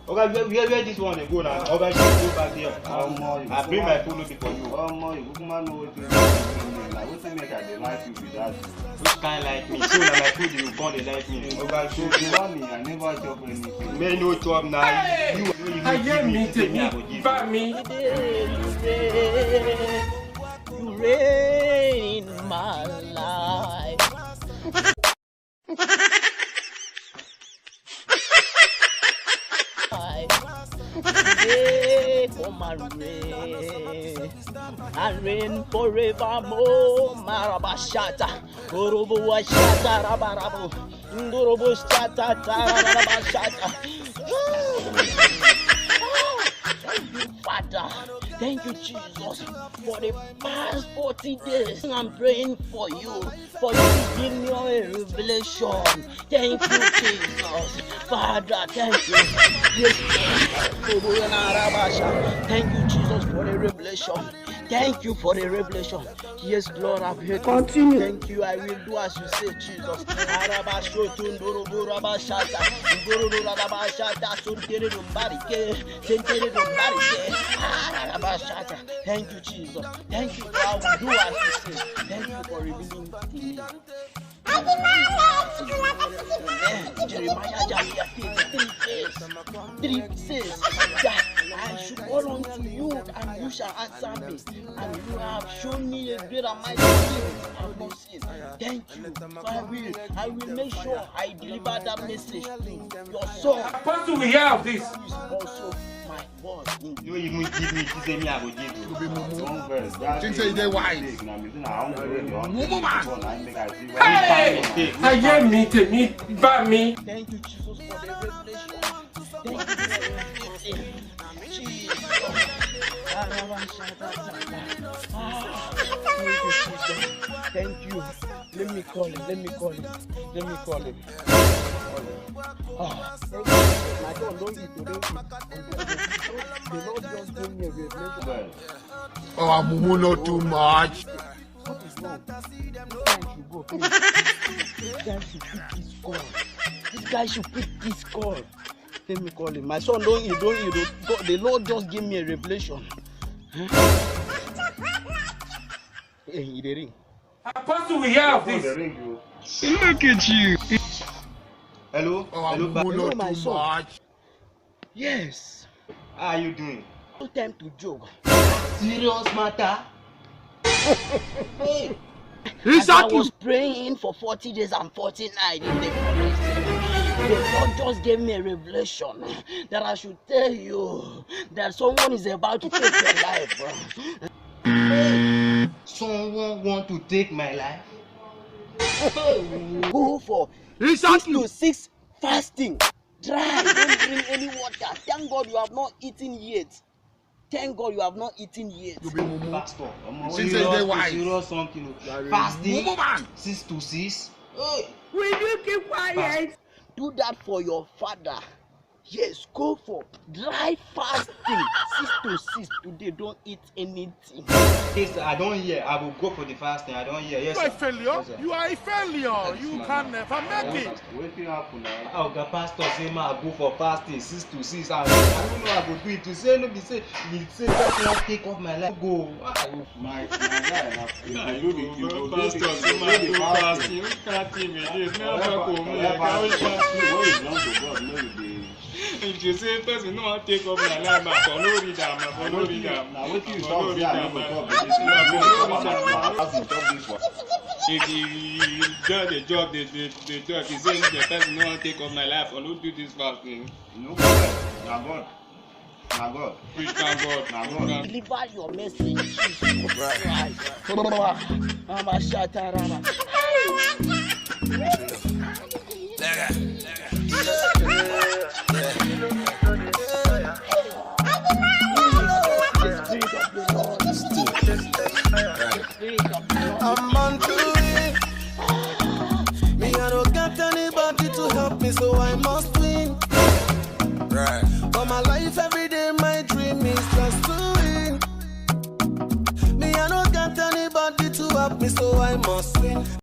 Okay, where this one go now? Okay, go back there. I bring my food for you. Which kind like me? So my food you can't like me. Okay, so you want me? I never chop anything. Me no chop now. You I get me to me. Back me. You reign in my life. For my reign, I reign forevermore. Marabashata, Urubu Shata, Rabarabu, Urubu Shata, Tarabashata. Thank you, Father. Thank you, Jesus, for the past 40 days. I'm praying for you to give me a revelation. Thank you, Jesus. Father, thank you. Yes, thank you, Jesus, for the revelation. Thank you for the revelation. Yes, Lord, I've heard. Continue. Thank you. I will do as you say, Jesus. Thank you, Jesus. Thank you for I will do as you say. Thank you for revealing to me. Jeremiah 3 says that I should call unto you and you shall answer me, and you have shown me a great and mighty thing I have not seen. Thank you. So I will make sure I deliver that message to your son. What do we have this? Who is also my boss. You even give me to say me I go give you. Think say they wise. Hey! I get me to me. Back me. Thank you, Jesus, for the revelation. Thank you for everything. Jesus. Thank you. Let me call him. My God, don't eat. The Lord just gave me a revelation. Oh, I'm not too much. What is wrong? This guy should pick this call. Let me call him. My son, don't eat. The Lord just gave me a revelation. Hey, the ring. What do we have this? Look at you. Hello? Oh, I'm Hello, my not too son. much. Yes. How are you doing? No time to joke. Serious matter? Hey! As I was praying for 40 days and 40 nights in the forest, the Lord just gave me a revelation that I should tell you that someone is about to take your life. Hey! Someone want to take my life? Go for 6 to 6 fasting. Dry, don't drink any water. Thank God you have not eaten yet. Pastor, serious something. Fasting 6 to 6. Hey. Will you keep quiet? Do that for your father. Yes, go for dry fasting 6 to 6 today. Don't eat anything. Yes, I don't hear. I will go for the fasting. I don't hear. Yes, You are a failure. Yes, You are a failure. You can never make it. What will happen now? Oh, the pastor say, "Ma, I go for fasting 6 to 6." I don't know. I go do it. To say no, be say that's not take off my life. Go. My guy, You go pastor say, "Ma, I go fasting." You can't tell me this. Never go me. If you say person no want take up my life, I for no read am, for no read am. Now wetin you talk say I no go talk if the judge the judge, he say the person no want take up my life, or no do this fasting. No problem. Na God. Preach na God. Deliver your message, Jesus Christ. Mama Shatarama. I'm on to it. Me, I don't get anybody to help me, so I must win. Right. For my life every day, my dream is just to win. me, so I must win.